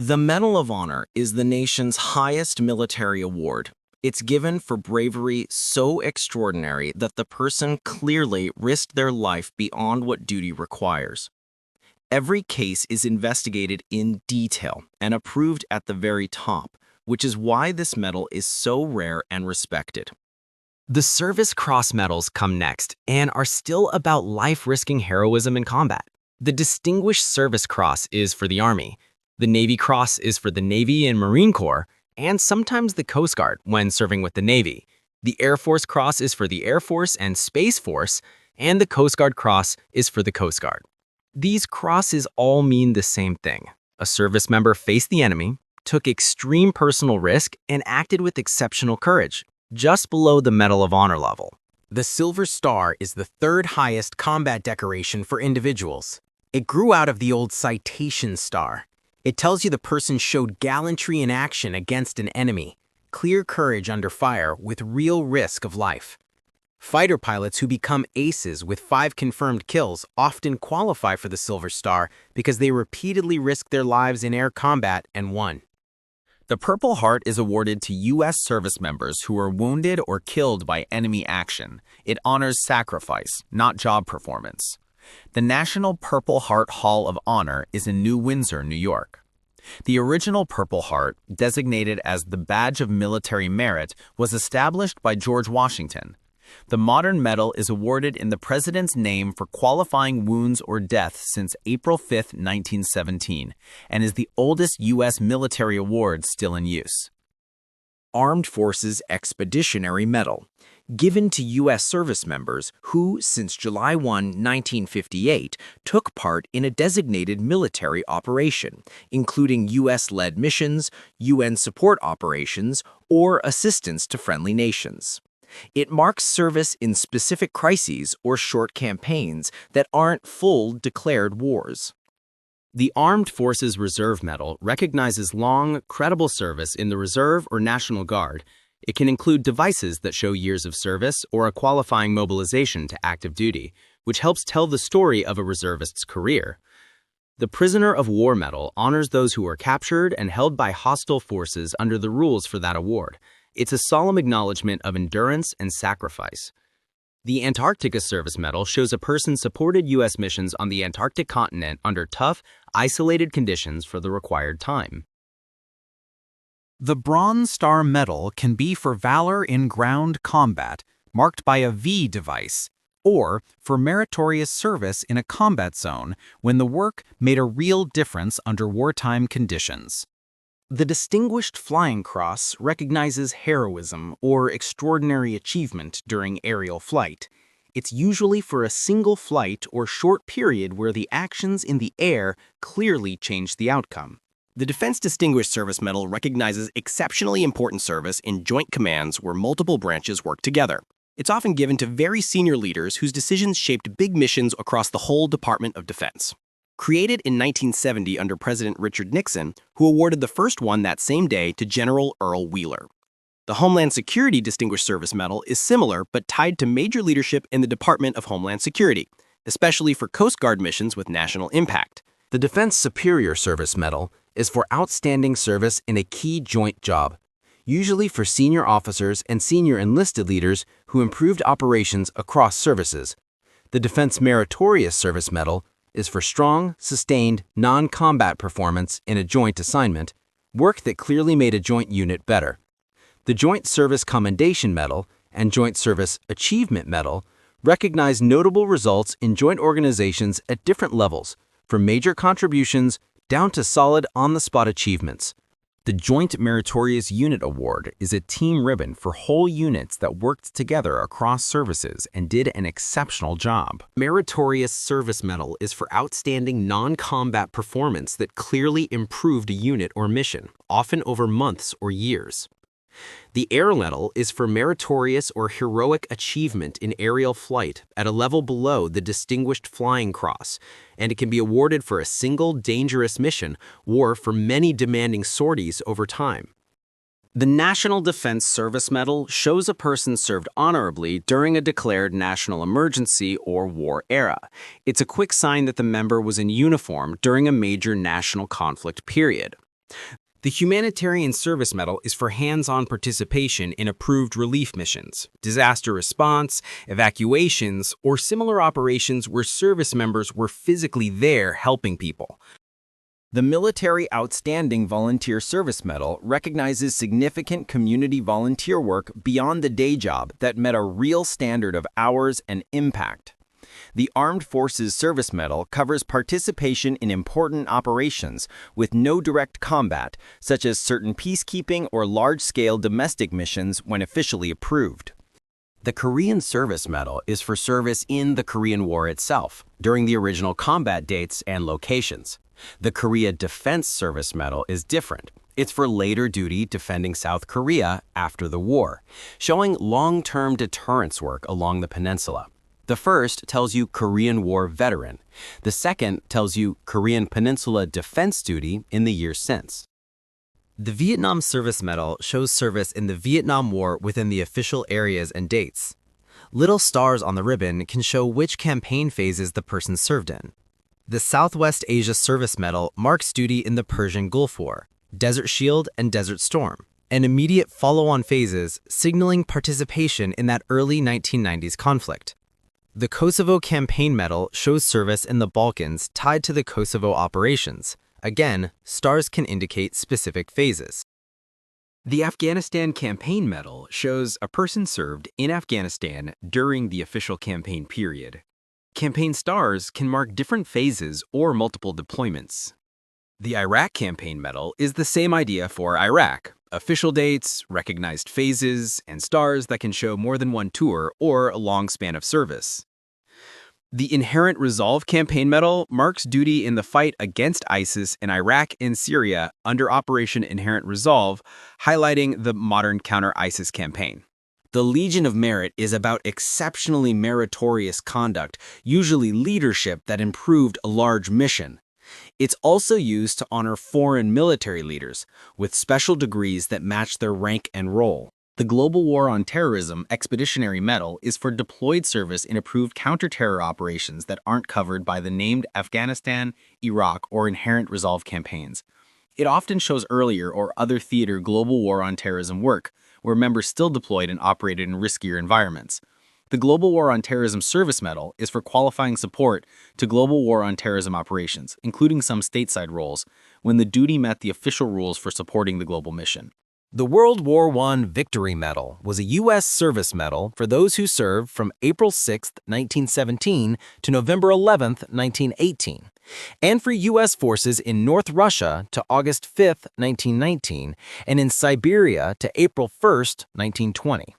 The Medal of Honor is the nation's highest military award. It's given for bravery so extraordinary that the person clearly risked their life beyond what duty requires. Every case is investigated in detail and approved at the very top, which is why this medal is so rare and respected. The Service Cross medals come next and are still about life-risking heroism in combat. The Distinguished Service Cross is for the Army. The Navy Cross is for the Navy and Marine Corps, and sometimes the Coast Guard when serving with the Navy. The Air Force Cross is for the Air Force and Space Force, and the Coast Guard Cross is for the Coast Guard. These crosses all mean the same thing. A service member faced the enemy, took extreme personal risk, and acted with exceptional courage, just below the Medal of Honor level. The Silver Star is the third highest combat decoration for individuals. It grew out of the old Citation Star. It tells you the person showed gallantry in action against an enemy, clear courage under fire with real risk of life. Fighter pilots who become aces with 5 confirmed kills often qualify for the Silver Star because they repeatedly risked their lives in air combat and won. The Purple Heart is awarded to U.S. service members who were wounded or killed by enemy action. It honors sacrifice, not job performance. The National Purple Heart Hall of Honor is in New Windsor, New York. The original Purple Heart, designated as the Badge of Military Merit, was established by George Washington. The modern medal is awarded in the President's name for qualifying wounds or deaths since April 5, 1917, and is the oldest U.S. military award still in use. Armed Forces Expeditionary Medal, given to U.S. service members who, since July 1, 1958, took part in a designated military operation, including U.S.-led missions, UN support operations, or assistance to friendly nations. It marks service in specific crises or short campaigns that aren't full declared wars. The Armed Forces Reserve Medal recognizes long, credible service in the Reserve or National Guard. It can include devices that show years of service or a qualifying mobilization to active duty, which helps tell the story of a reservist's career. The Prisoner of War Medal honors those who were captured and held by hostile forces under the rules for that award. It's a solemn acknowledgement of endurance and sacrifice. The Antarctica Service Medal shows a person supported U.S. missions on the Antarctic continent under tough, isolated conditions for the required time. The Bronze Star Medal can be for valor in ground combat, marked by a V device, or for meritorious service in a combat zone when the work made a real difference under wartime conditions. The Distinguished Flying Cross recognizes heroism or extraordinary achievement during aerial flight. It's usually for a single flight or short period where the actions in the air clearly change the outcome. The Defense Distinguished Service Medal recognizes exceptionally important service in joint commands where multiple branches work together. It's often given to very senior leaders whose decisions shaped big missions across the whole Department of Defense. Created in 1970 under President Richard Nixon, who awarded the first one that same day to General Earl Wheeler. The Homeland Security Distinguished Service Medal is similar but tied to major leadership in the Department of Homeland Security, especially for Coast Guard missions with national impact. The Defense Superior Service Medal is for outstanding service in a key joint job, usually for senior officers and senior enlisted leaders who improved operations across services. The Defense Meritorious Service Medal is for strong, sustained, non-combat performance in a joint assignment, work that clearly made a joint unit better. The Joint Service Commendation Medal and Joint Service Achievement Medal recognize notable results in joint organizations at different levels, from major contributions down to solid on-the-spot achievements. The Joint Meritorious Unit Award is a team ribbon for whole units that worked together across services and did an exceptional job. Meritorious Service Medal is for outstanding non-combat performance that clearly improved a unit or mission, often over months or years. The Air Medal is for meritorious or heroic achievement in aerial flight at a level below the Distinguished Flying Cross, and it can be awarded for a single dangerous mission or for many demanding sorties over time. The National Defense Service Medal shows a person served honorably during a declared national emergency or war era. It's a quick sign that the member was in uniform during a major national conflict period. The Humanitarian Service Medal is for hands-on participation in approved relief missions, disaster response, evacuations, or similar operations where service members were physically there helping people. The Military Outstanding Volunteer Service Medal recognizes significant community volunteer work beyond the day job that met a real standard of hours and impact. The Armed Forces Service Medal covers participation in important operations with no direct combat, such as certain peacekeeping or large-scale domestic missions when officially approved. The Korean Service Medal is for service in the Korean War itself, during the original combat dates and locations. The Korea Defense Service Medal is different. It's for later duty defending South Korea after the war, showing long-term deterrence work along the peninsula. The first tells you Korean War veteran. The second tells you Korean Peninsula defense duty in the years since. The Vietnam Service Medal shows service in the Vietnam War within the official areas and dates. Little stars on the ribbon can show which campaign phases the person served in. The Southwest Asia Service Medal marks duty in the Persian Gulf War, Desert Shield, and Desert Storm, and immediate follow-on phases signaling participation in that early 1990s conflict. The Kosovo Campaign Medal shows service in the Balkans tied to the Kosovo operations. Again, stars can indicate specific phases. The Afghanistan Campaign Medal shows a person served in Afghanistan during the official campaign period. Campaign stars can mark different phases or multiple deployments. The Iraq Campaign Medal is the same idea for Iraq: official dates, recognized phases, and stars that can show more than one tour or a long span of service. The Inherent Resolve Campaign Medal marks duty in the fight against ISIS in Iraq and Syria under Operation Inherent Resolve, highlighting the modern counter-ISIS campaign. The Legion of Merit is about exceptionally meritorious conduct, usually leadership that improved a large mission. It's also used to honor foreign military leaders with special degrees that match their rank and role. The Global War on Terrorism Expeditionary Medal is for deployed service in approved counter-terror operations that aren't covered by the named Afghanistan, Iraq, or Inherent Resolve campaigns. It often shows earlier or other theater Global War on Terrorism work, where members still deployed and operated in riskier environments. The Global War on Terrorism Service Medal is for qualifying support to Global War on Terrorism operations, including some stateside roles, when the duty met the official rules for supporting the global mission. The World War I Victory Medal was a U.S. service medal for those who served from April 6, 1917 to November 11, 1918, and for U.S. forces in North Russia to August 5, 1919, and in Siberia to April 1, 1920.